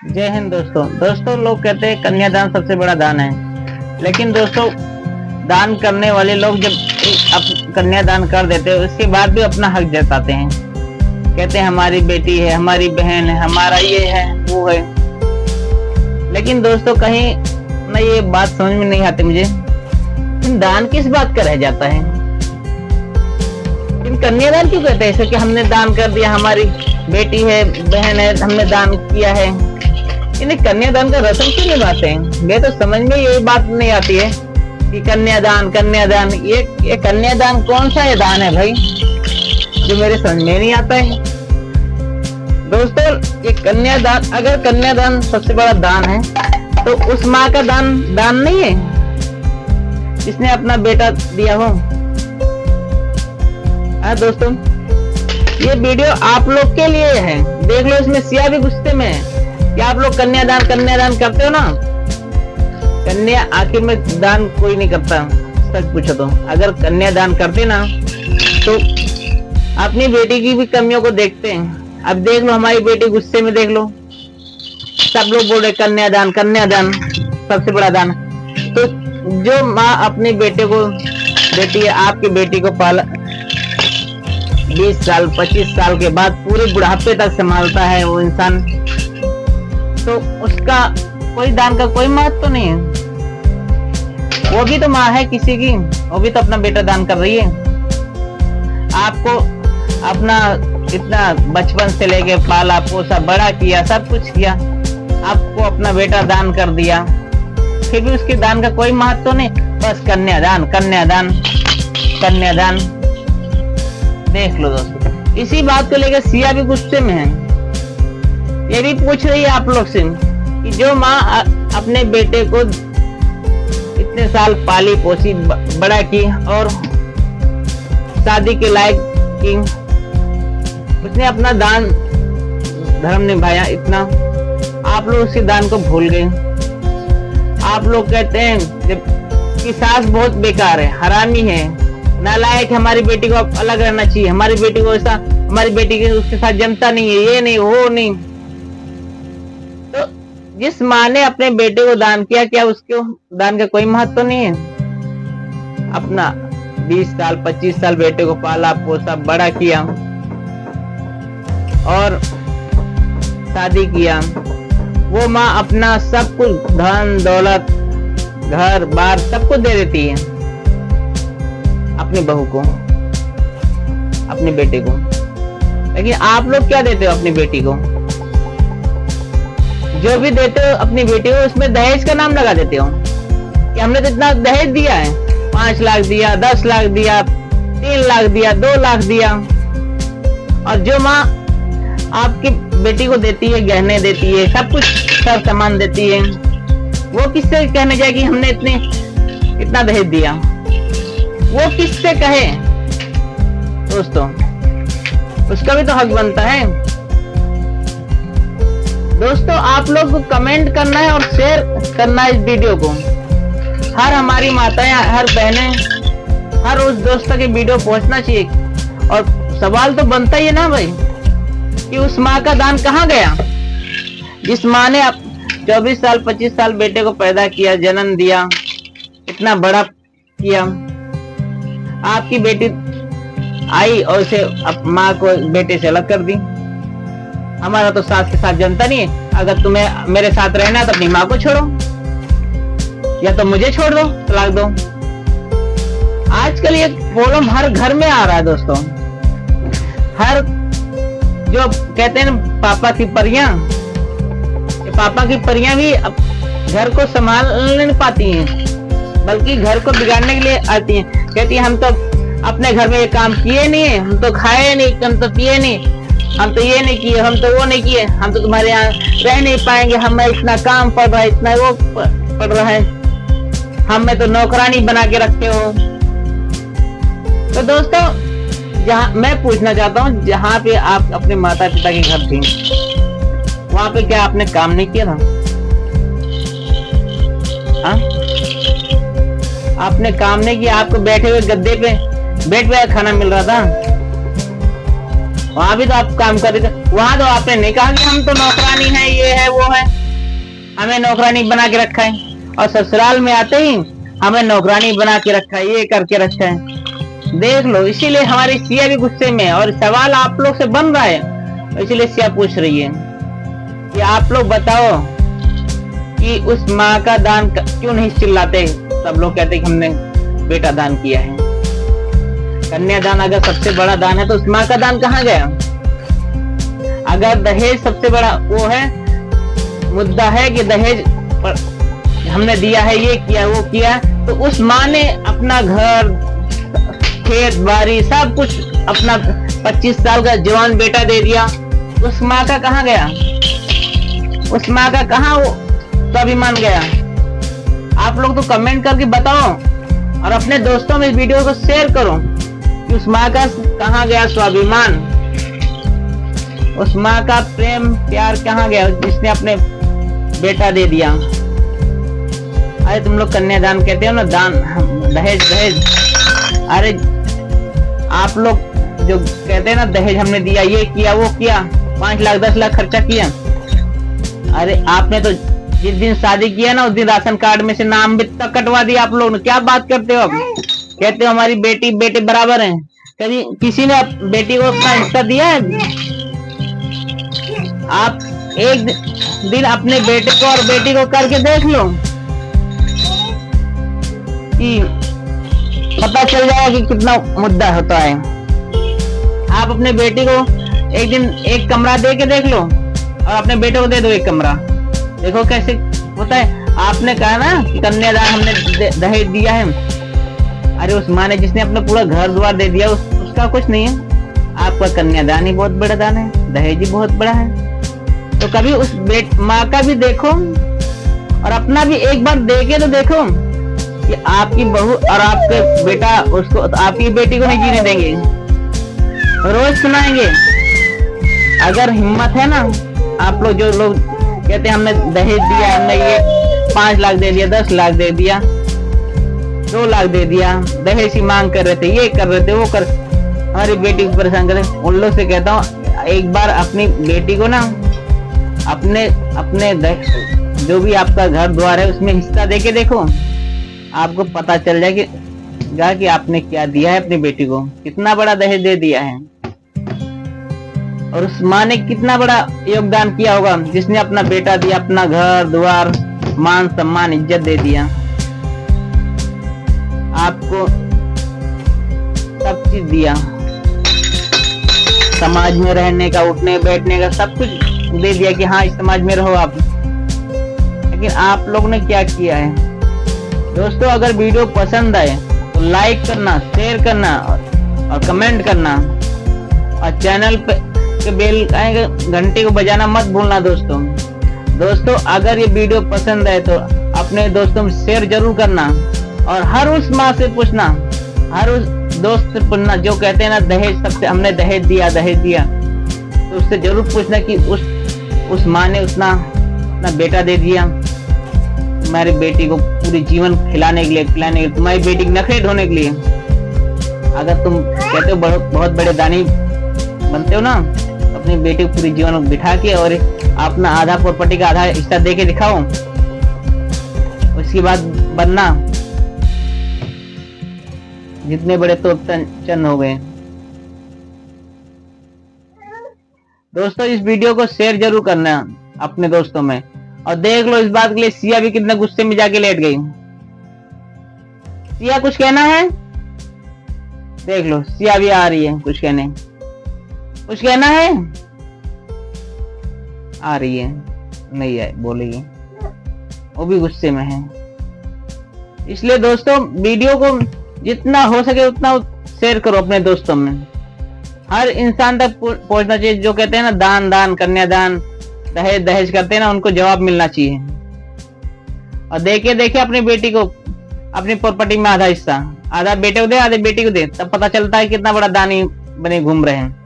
जय हिंद दोस्तों लोग कहते हैं कन्यादान सबसे बड़ा दान है। लेकिन दोस्तों, दान करने वाले लोग जब कन्यादान कर देते हैं उसके बाद भी अपना हक जताते हैं। कहते हैं हमारी बेटी है, हमारी बहन है, हमारा ये है वो है। लेकिन दोस्तों, कहीं ना ये बात समझ में नहीं आती मुझे, दान किस बात का रह जाता है। कन्यादान क्यों कहते हैं? कि हमने दान कर दिया, हमारी बेटी है, बहन है, हमने दान किया है। इन्हें कन्यादान का रस्म क्यों निभाते हैं? मुझे तो समझ में यही बात नहीं आती है कि कन्यादान ये कन्यादान कौन सा ये दान है भाई, जो मेरे समझ में नहीं आता है। दोस्तों, ये कन्यादान, अगर कन्यादान सबसे बड़ा दान है तो उस माँ का दान नहीं है जिसने अपना बेटा दिया हो। दोस्तों, ये वीडियो आप लोग के लिए है। देख लो, इसमें सिया भी गुस्से में है कि आप लोग कन्यादान करते हो ना। कन्या आखिर में दान कोई नहीं करता, सच पूछो तो। अगर कन्यादान करते ना तो अपनी बेटी की भी कमियों को देखते हैं। अब देख लो, हमारी बेटी गुस्से में, देख लो, सब लोग बोल रहे कन्यादान सबसे बड़ा दान। तो जो माँ अपने बेटे को देती है, आपकी बेटी को 20 साल 25 साल के बाद पूरे बुढ़ापे तक संभालता है वो इंसान, तो उसका कोई दान का कोई महत्व तो नहीं है। वो भी तो माँ है किसी की, वो भी तो अपना बेटा दान कर रही है। आपको अपना इतना बचपन से लेके पाला पोसा बड़ा किया, सब कुछ किया, आपको अपना बेटा दान कर दिया, फिर भी उसके दान का कोई महत्व तो नहीं। बस कन्यादान। देख लो दोस्तों, इसी बात को लेकर सिया भी गुस्से में है। ये भी पूछ रही है आप लोग से कि जो माँ अपने बेटे को इतने साल पाली पोसी बड़ा की और शादी के लायक की, उसने अपना दान धर्म निभाया इतना, आप लोग उसके दान को भूल गए। आप लोग कहते हैं कि सास बहुत बेकार है, हरामी है, नालायक, हमारी बेटी को अलग रहना चाहिए, हमारी बेटी को ऐसा, हमारी बेटी के उसके साथ जमता नहीं है, ये नहीं वो नहीं। तो जिस माँ ने अपने बेटे को दान किया, क्या उसके दान का कोई महत्व तो नहीं है? अपना 20 साल 25 साल बेटे को पाला पोसा बड़ा किया और शादी किया, वो माँ अपना सब कुछ, धन दौलत, घर बार सब कुछ दे देती है अपनी बहू को, अपने बेटे को। लेकिन आप लोग क्या देते हो अपनी बेटी को? जो भी देते हो अपनी बेटी को, उसमें दहेज का नाम लगा देते हो कि हमने तो इतना दहेज दिया है, 5 लाख दिया, 10 लाख दिया, 3 लाख दिया, 2 लाख दिया। और जो माँ आपकी बेटी को देती है, गहने देती है, सब कुछ, सब सामान देती है, वो किससे कहने जाए कि हमने इतना दहेज दिया? वो किससे कहे? दोस्तों, उसका भी तो हक बनता है। दोस्तों, आप लोग को कमेंट करना है और शेयर करना है इस वीडियो को। हर हमारी माताएं, हर बहनें, हर उस दोस्तों के वीडियो पहुंचना चाहिए। और सवाल तो बनता ही है ना भाई कि उस माँ का दान कहाँ गया, जिस माँ ने 24 साल 25 साल बेटे को पैदा किया, जन्म दिया, इतना बड़ा किया। आपकी बेटी आई और उसे माँ को बेटे से अलग कर दी। हमारा तो सास के साथ जनता नहीं है। अगर तुम्हें मेरे साथ रहना तो अपनी माँ को छोड़ो, या तो मुझे छोड़ दो, तलाक दो। आजकल ये प्रॉब्लम हर घर में आ रहा है दोस्तों। हर जो कहते हैं ना पापा की परियां भी घर को संभाल नहीं पाती हैं, बल्कि घर को बिगाड़ने के लिए आती हैं। कहती है हम तो अपने घर में ये काम किए नहीं है, हम तो खाए नहीं, हम तो पिए नहीं, हम तो ये नहीं किए, हम तो वो नहीं किए, हम तो तुम्हारे यहाँ रह नहीं पाएंगे, हमें इतना काम पड़ रहा है, इतना वो पड़ रहा है, हमें तो नौकरानी बना के रखते हो। तो दोस्तों, जहाँ मैं पूछना चाहता हूँ, जहाँ पे आप अपने माता पिता के घर थे, वहां पे क्या आपने काम नहीं किया था? आपने काम नहीं किया? आपको बैठे हुए गद्दे पे बैठ बैठ खाना मिल रहा था, वहां भी तो आप काम कर रहे थे। वहां तो आपने नहीं कहा कि हम तो नौकरानी है, ये है वो है। हमें नौकरानी बना के रखा है, और ससुराल में आते ही हमें नौकरानी बना के रखा है, ये करके रखा है। देख लो, इसीलिए हमारी सिया भी गुस्से में है, और सवाल आप लोग से बन रहा है, इसीलिए सिया पूछ रही है कि आप लोग बताओ कि उस माँ का दान क्यों नहीं चिल्लाते। सब लोग कहते कि हमने बेटा दान किया है। कन्यादान अगर सबसे बड़ा दान है तो उस माँ का दान कहाँ गया? अगर दहेज सबसे बड़ा वो है, मुद्दा है कि दहेज हमने दिया है, ये किया वो किया, तो उस माँ ने अपना घर, खेत बाड़ी सब कुछ अपना 25 साल का जवान बेटा दे दिया। उस माँ का कहाँ गया? उस माँ का कहाँ वो स्वाभिमान गया? आप लोग तो कमेंट करके बताओ, और अपने दोस्तों में इस वीडियो को शेयर करो कि उस माँ का कहाँ गया स्वाभिमान, उस माँ का प्रेम प्यार कहाँ गया जिसने अपने बेटा दे दिया। अरे तुम लोग कन्यादान कहते हो ना, दान, दहेज दहेज, अरे आप लोग जो कहते हैं ना दहेज हमने दिया, ये किया वो किया, 5 लाख 10 लाख खर्चा किया। अरे आपने तो जिस दिन शादी किया ना उस दिन राशन कार्ड में से नाम भी तक कटवा दिया आप लोग ने। क्या बात करते हो? अब कहते हो हमारी बेटी बेटे बराबर हैं। कभी किसी ने बेटी को अपना हिस्सा दिया है? आप एक दिन अपने बेटे को और बेटी को करके देख लो कि पता चल जाएगा कि कितना मुद्दा होता है। आप अपने बेटी को एक दिन एक कमरा दे के देख लो, और अपने बेटे को दे दो एक कमरा, देखो कैसे होता है। आपने कहा ना कि कन्यादान हमने दहेज दिया है। अरे उस माँ ने जिसने अपना पूरा घर द्वार दे दिया, उसका कुछ नहीं है। आपका कन्यादान ही बहुत बड़ा दान है, दहेज ही बहुत बड़ा है। तो कभी उस माँ का भी देखो, और अपना भी एक बार देके तो देखो कि आपकी बहू और आपके बेटा उसको, आपकी बेटी को नहीं जीने देंगे, रोज सुनाएंगे। अगर हिम्मत है ना, आप लोग जो लोग कहते हैं हमने दहेज दिया, हमने ये 5 लाख दे दिया, 10 लाख दे दिया, 2 लाख दे दिया, दहेज की मांग कर रहे थे, ये कर रहे थे, वो कर, हमारी बेटी को परेशान करे, उन लोग से कहता हूँ एक बार अपनी बेटी को ना अपने जो भी आपका घर द्वार है उसमें हिस्सा देके देखो, आपको पता चल जाएगा कि आपने क्या दिया है अपनी बेटी को, कितना बड़ा दहेज दे दिया है। और उस माँ ने कितना बड़ा योगदान किया होगा, जिसने अपना बेटा दिया, अपना घर द्वार, मान सम्मान इज्जत दे दिया, आपको सब चीज दिया, समाज में रहने का, उठने बैठने का सब कुछ दे दिया कि हाँ इस समाज में रहो आप। लेकिन आप लोग ने क्या किया है? दोस्तों, अगर वीडियो पसंद आए तो लाइक करना, शेयर करना और कमेंट करना, और चैनल पे के बेल घंटे को बजाना मत भूलना दोस्तों। अगर ये वीडियो पसंद आए तो अपने दोस्तों में शेयर जरूर करना, और हर उस माँ से पूछना, हर उस दोस्त से पूछना जो कहते हैं ना दहेज सबसे हमने दहेज दिया, तो उससे जरूर पूछना कि उस माँ ने उतना बेटा दे दिया तुम्हारी बेटी को पूरी जीवन खिलाने के लिए, पिलाने के लिए, तुम्हारी बेटी की नखरे ढोने के लिए। अगर तुम कहते हो बहुत बड़े दानी बनते हो ना, अपनी बेटी को पूरी जीवन बिठा के और अपना आधा प्रॉपर्टी का आधा हिस्सा दे के दिखाओ, उसके बाद बनना जितने बड़े तो चंद हो गए। दोस्तों, इस वीडियो को शेयर जरूर करना अपने दोस्तों में, और देख लो इस बात के लिए सिया भी कितना गुस्से में जाके लेट गई। सिया कुछ कहना है? देख लो सिया भी आ रही है कुछ कहना है, आ रही है, नहीं है बोलेगी, वो भी गुस्से में है। इसलिए दोस्तों, वीडियो को जितना हो सके उतना शेयर करो अपने दोस्तों में, हर इंसान तक पहुंचना चाहिए। जो कहते हैं ना दान, कन्यादान, दहेज करते हैं ना, उनको जवाब मिलना चाहिए। और देखे अपनी बेटी को अपनी प्रॉपर्टी में आधा हिस्सा, आधा बेटे को दे, आधे बेटी को दे, तब पता चलता है कितना बड़ा दानी बने घूम रहे हैं।